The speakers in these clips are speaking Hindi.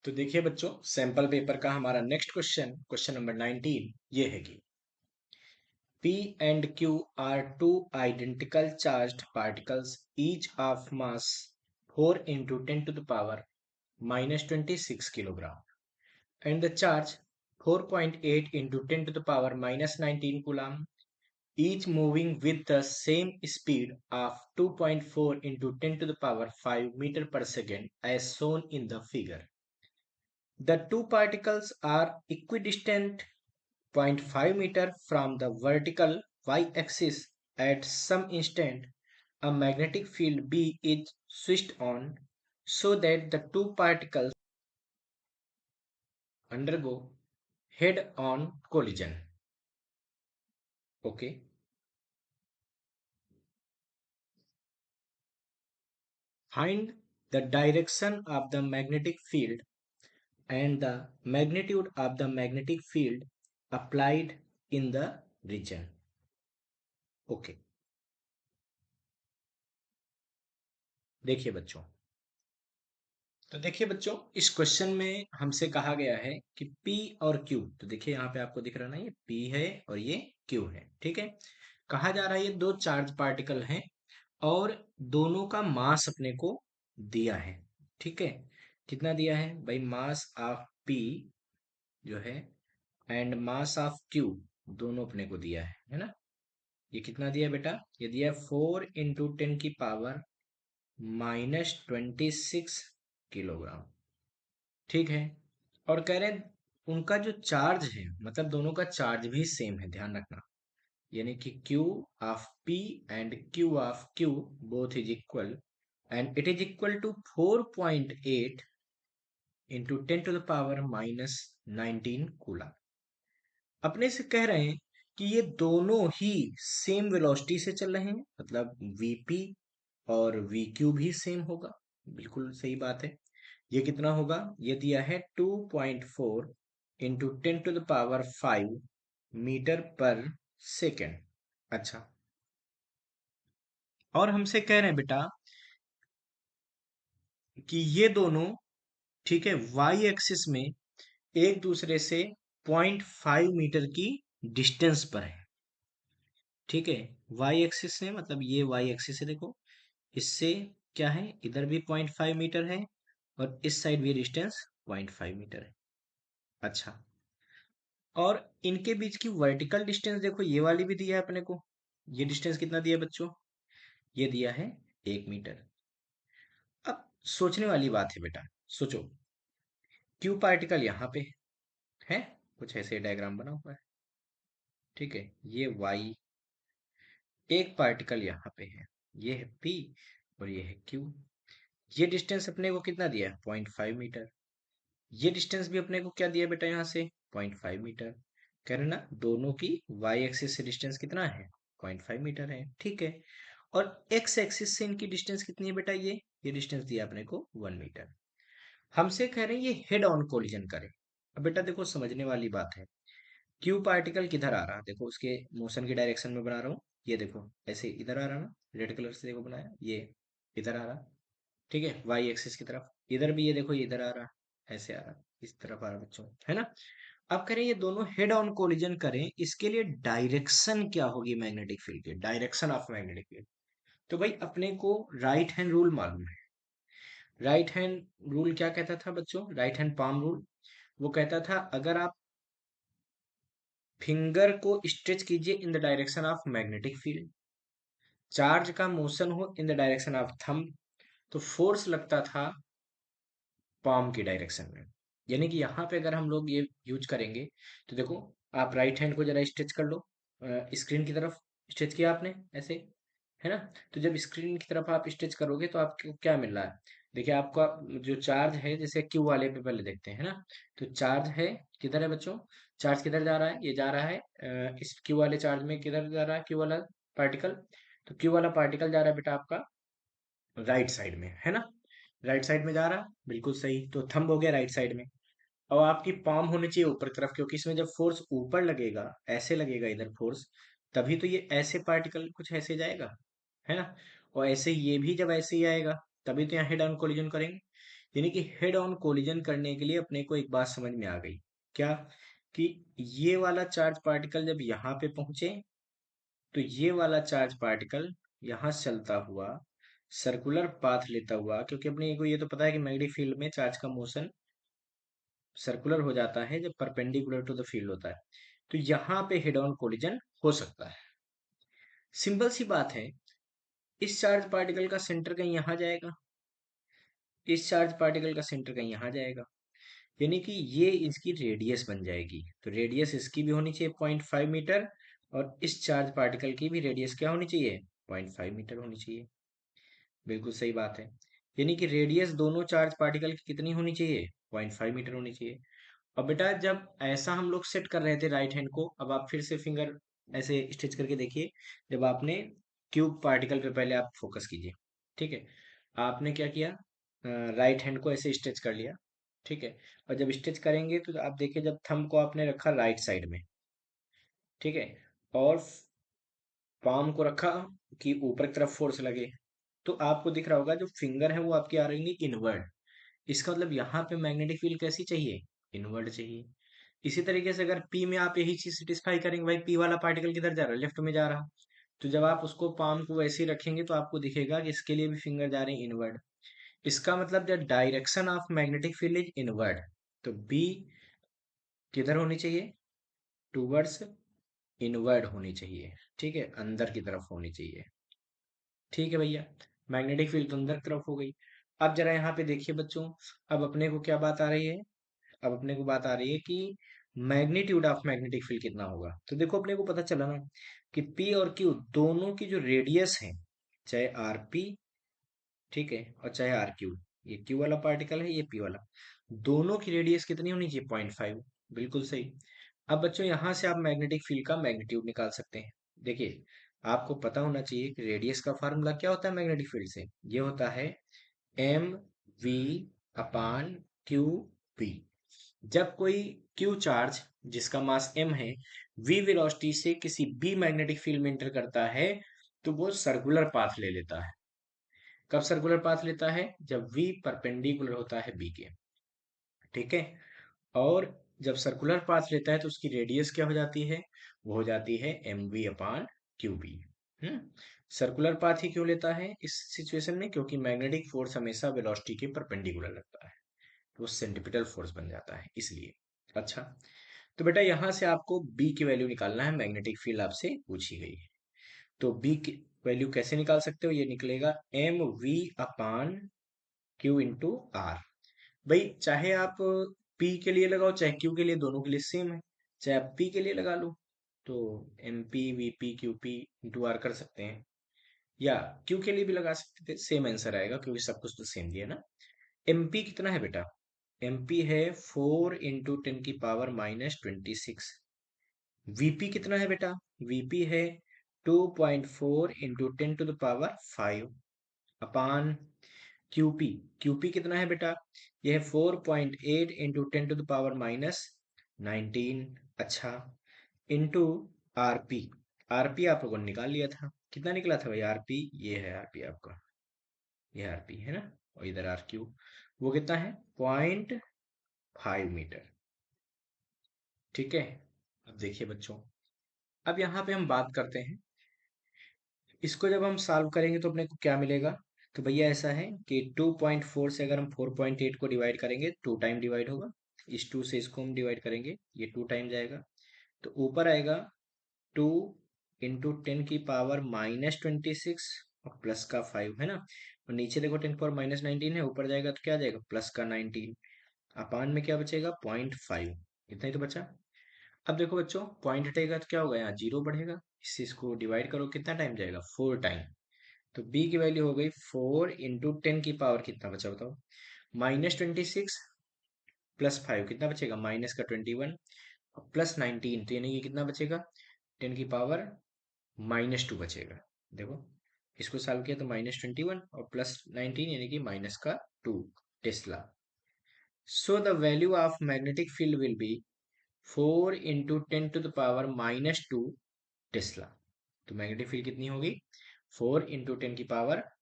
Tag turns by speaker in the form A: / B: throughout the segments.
A: तो देखिए बच्चों, सैंपल पेपर का हमारा नेक्स्ट क्वेश्चन क्वेश्चन नंबर 19 ये है कि P and Q are two identical charged particles, each of mass 4 into 10 to the power minus 26 kilogram, and the charge 4.8 into 10 to the power minus 19 coulomb, each moving with the same speed of 2.4 into 10 to the power 5 meter per second as shown in the figure. The two particles are equidistant 0.5 meter from the vertical y-axis. At some instant, a magnetic field B is switched on so that the two particles undergo head-on collision. Okay. Find the direction of the magnetic field and the magnitude of the magnetic field applied in the region. Okay. देखिए बच्चों, तो देखिए बच्चों, इस क्वेश्चन में हमसे कहा गया है कि P और Q, तो देखिए यहाँ पे आपको दिख रहा ना, ये P है और ये Q है। ठीक है, कहा जा रहा है ये दो चार्ज पार्टिकल हैं और दोनों का मास अपने को दिया है। ठीक है, कितना दिया है भाई? मास ऑफ P जो है एंड मास ऑफ Q दोनों अपने को दिया है ना। ये कितना दिया बेटा? ये दिया 4 × 10⁻⁻26 किलोग्राम। ठीक है, और कह रहे हैं उनका जो चार्ज है, मतलब दोनों का चार्ज भी सेम है, ध्यान रखना। यानी कि Q of P and Q of Q both is equal and it is equal to 4.8 into 10⁻⁻19 coulomb. अपने से कह रहे हैं कि ये दोनों ही सेम वेलोसिटी से चल रहे हैं, मतलब Vp और Vq भी सेम होगा। बिल्कुल सही बात है। ये कितना होगा? ये दिया है 2.4 इंटू 10⁻5 मीटर पर सेकेंड। अच्छा, और हमसे कह रहे हैं बेटा कि ये दोनों, ठीक है, वाई एक्सिस में एक दूसरे से 0.5 मीटर की डिस्टेंस पर है। ठीक है, वाई एक्सिस से मतलब ये वाई एक्सिस है, देखो इससे क्या है, इधर भी 0.5 मीटर है और इस साइड भी डिस्टेंस 0.5 मीटर है। अच्छा, और इनके बीच की वर्टिकल डिस्टेंस देखो, ये वाली भी दिया है अपने को। ये डिस्टेंस कितना दिया है बच्चों? ये दिया है 1 मीटर। अब सोचने वाली बात है बेटा, सोचो, क्यू पार्टिकल यहाँ पे है, कुछ ऐसे डायग्राम बना हुआ है। ठीक है, ये वाई, एक पार्टिकल यहाँ पे है, ये है पी और ये है क्यू। ये डिस्टेंस अपने को कितना दिया है? 0.5 मीटर। ये डिस्टेंस भी अपने को क्या दिया बेटा? यहाँ से 0.5 मीटर। कह रहे ना, दोनों की वाई एक्सिस से डिस्टेंस कितना है? 0.5 मीटर है। ठीक है, और एक्स एक्सिस से इनकी डिस्टेंस कितनी है बेटा? ये डिस्टेंस दिया अपने को 1 मीटर। हमसे कह रहे हैं ये हेड ऑन कोलिजन करे। अब बेटा देखो, समझने वाली बात है, क्यू पार्टिकल किधर आ रहा, देखो उसके मोशन की डायरेक्शन में बना रहा हूँ। ये देखो ऐसे इधर आ रहा ना, रेड कलर से देखो बनाया, ये इधर आ रहा। ठीक है, वाई एक्सिस की तरफ। इधर भी ये देखो, ये इधर आ रहा, ऐसे आ रहा, इस तरफ आ रहा बच्चों, है ना। अब करें ये दोनों हेड ऑन कोलिजन करें, इसके लिए डायरेक्शन क्या होगी मैग्नेटिक फील्ड की? डायरेक्शन ऑफ मैग्नेटिक फील्ड, तो भाई अपने को राइट हैंड रूल मालूम है। राइट हैंड रूल क्या कहता था बच्चों? Right hand palm rule. वो कहता था अगर आप फिंगर को स्ट्रेच कीजिए in the direction of magnetic field, charge का मोशन हो in the direction of thumb, तो फोर्स लगता था पाम की डायरेक्शन में। यानी कि यहाँ पे अगर हम लोग ये यूज करेंगे, तो देखो आप राइट हैंड को जरा स्ट्रेच कर लो, स्क्रीन की तरफ स्ट्रेच किया आपने ऐसे, है ना। तो जब स्क्रीन की तरफ आप स्ट्रेच करोगे तो आपको क्या मिल रहा है? देखिए आपका जो चार्ज है, जैसे क्यू वाले पे पहले देखते हैं, है ना। तो चार्ज है, किधर है बच्चों? चार्ज किधर जा रहा है? ये जा रहा है इस क्यू वाले चार्ज में, किधर जा रहा है क्यू वाला पार्टिकल? तो क्यू वाला पार्टिकल जा रहा है बेटा आपका राइट साइड में, है ना। राइट साइड में जा रहा, बिल्कुल सही। तो थंब हो गया राइट साइड में। और आपकी पाम होनी चाहिए ऊपर की तरफ, क्योंकि इसमें जब फोर्स ऊपर लगेगा, ऐसे लगेगा इधर फोर्स, तभी तो ये ऐसे पार्टिकल कुछ ऐसे जाएगा, है ना। और ऐसे ये भी जब ऐसे ही आएगा, तभी तो यहाँ हेड ऑन कोलिजन करेंगे। यानी कि हेड ऑन कोलिजन करने के लिए अपने को एक बात समझ में आ गई, क्या? कि ये वाला चार्ज पार्टिकल जब यहाँ पे पहुंचे तो ये वाला चार्ज पार्टिकल यहाँ से चलता हुआ सर्कुलर पाथ लेता हुआ, क्योंकि अपने को ये तो पता है कि मैग्नेटिक फील्ड में चार्ज का मोशन सर्कुलर हो जाता है जब परपेंडिकुलर टू द फील्ड होता है, तो यहाँ पे हेड ऑन कोलिजन हो सकता है। सिंपल सी बात है, इस चार्ज पार्टिकल का सेंटर कहीं यहाँ जाएगा, इस चार्ज पार्टिकल का सेंटर कहीं यहाँ जाएगा, यानी कि ये इसकी रेडियस बन जाएगी। तो रेडियस इसकी भी होनी चाहिए 0.5 मीटर, और इस चार्ज पार्टिकल की भी रेडियस क्या होनी चाहिए? 0.5 मीटर होनी चाहिए। बिल्कुल सही बात है। यानी कि रेडियस दोनों चार्ज पार्टिकल की कितनी होनी चाहिए? 0.5 मीटर होनी चाहिए। और बेटा जब ऐसा हम लोग सेट कर रहे थे राइट हैंड को, अब आप फिर से फिंगर ऐसे स्ट्रेच करके देखिए। जब आपने क्यूब पार्टिकल पे पहले आप फोकस कीजिए, ठीक है? आपने क्या किया? राइट हैंड को ऐसे स्ट्रेच कर लिया, ठीक है? और जब स्ट्रेच करेंगे तो आप देखिए, जब थंब को आपने रखा राइट साइड में, ठीक है, और पाम को रखा कि ऊपर की तरफ फोर्स लगे, तो आपको दिख रहा होगा जो फिंगर है वो आपकी आ रही है इनवर्ड। इसका मतलब यहाँ पे मैग्नेटिक फील्ड कैसी चाहिए? इनवर्ड चाहिए। इसी तरीके से अगर पी में आप यही चीज सेटिस्फाई करेंगे, भाई पी वाला पार्टिकल किधर जा रहा है? लेफ्ट में जा रहा, तो जब आप उसको पाम को वैसे ही रखेंगे तो आपको दिखेगा कि इसके लिए भी फिंगर जा रहे हैं इनवर्ड। इसका मतलब the direction of magnetic field is inward. तो बी किधर होनी चाहिए? टूवर्ड्स इनवर्ड होनी चाहिए, ठीक है, अंदर की तरफ होनी चाहिए। ठीक है भैया, मैग्नेटिक फील्ड तो अंदर की तरफ हो गई। अब जरा यहाँ पे देखिए बच्चों, अब अपने को क्या बात आ रही है? अब अपने को बात आ रही है कि मैग्नीट्यूड ऑफ मैग्नेटिक फील्ड कितना होगा। तो देखो अपने को पता चला ना कि पी और क्यू दोनों की जो रेडियस है, चाहे आर पी, ठीक है, और चाहे आर क्यू, ये क्यू वाला पार्टिकल है, ये पी वाला, दोनों की रेडियस कितनी होनी चाहिए? 0.5। बिल्कुल सही। अब बच्चों यहाँ से आप मैग्नेटिक फील्ड का मैग्नीट्यूड निकाल सकते हैं। देखिए, आपको पता होना चाहिए कि रेडियस का फार्मूला क्या होता है मैग्नेटिक फील्ड से? ये होता है M V upon Q B. जब कोई क्यू चार्ज जिसका मास m है v वेलोसिटी से किसी b मैग्नेटिक फील्ड में एंटर करता है, तो वो सर्कुलर पाथ ले लेता है। कब सर्कुलर पाथ लेता है? जब v परपेंडिकुलर होता है b के, ठीक है? और जब सर्कुलर पाथ लेता है तो उसकी रेडियस क्या हो जाती है? वो हो जाती है M V upon Q B. हम्म। सर्कुलर पाथ ही क्यों लेता है इस सिचुएशन में? क्योंकि मैग्नेटिक फोर्स हमेशा वेलोसिटी के परपेंडिकुलर लगता है, तो वो सेंट्रिपिटल फोर्स बन जाता है इसलिए। अच्छा, तो बेटा यहाँ से आपको बी की वैल्यू निकालना है, मैग्नेटिक फील्ड आपसे पूछी गई है। तो बी की वैल्यू कैसे निकाल सकते हो? ये निकलेगा M V upon Q into R. भाई चाहे आप पी के लिए लगाओ चाहे क्यू के लिए, दोनों के लिए सेम है। चाहे आप पी के लिए लगा लो तो M P V P Q P into R कर सकते हैं, या क्यू के लिए भी लगा सकते थे, सेम आंसर आएगा क्योंकि सब कुछ तो सेम दिया ना। एमपी कितना है बेटा? एमपी है 4 × 10⁻⁻26। वीपी कितना है बेटा? वीपी है 2.4 × 10⁻5 अपान क्यूपी। क्यूपी कितना है बेटा? यह है 4.8 × 10⁻⁻19। अच्छा, इंटू आरपी। आरपी आप लोगों ने निकाल लिया था, कितना निकला था भाई आरपी? ये है आरपी आपका, ये आरपी है ना, और इधर आर क्यू, वो कितना है? 0.5 मीटर। ठीक है। अब देखिए बच्चों, अब यहाँ पे हम बात करते हैं, इसको जब हम सॉल्व करेंगे तो अपने को क्या मिलेगा? तो भैया ऐसा है कि 2.4 से अगर हम 4.8 को डिवाइड करेंगे, 2 टाइम डिवाइड होगा, इस 2 से इसको हम डिवाइड करेंगे, ये 2 टाइम जाएगा, तो ऊपर आएगा 2 × 10⁻⁻26 और प्लस का 5 है ना, और नीचे देखो 10⁻⁻19 है, ऊपर जाएगा तो क्या आ जाएगा? प्लस का 19। अपान में क्या बचेगा? 0.5। इतना ही तो बचा। अब देखो बच्चों, पॉइंट हटेगा तो क्या होगा? यहाँ जीरो बढ़ेगा, इससे इसको डिवाइड करो, कितना टाइम जाएगा? 4 टाइम। तो बी की वैल्यू हो गई 4 × 10⁻, कितना बचा बताओ? -26 प्लस 5 कितना बचेगा? माइनस का 21 और प्लस 19, तो यानी कि कितना बचेगा? 10⁻−2 बचेगा। देखो, इसको सॉल्व किया तो -21 और प्लस 19 यानी कि माइनस का 2 Tesla. So the value of magnetic field will be 4 × 10⁻⁻2 Tesla. तो मैग्नेटिक फील्ड कितनी होगी? 4 ×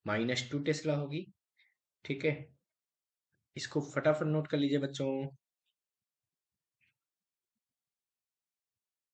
A: 10⁻⁻2 टेस्ला होगी। ठीक है। इसको फटाफट नोट कर लीजिए बच्चों।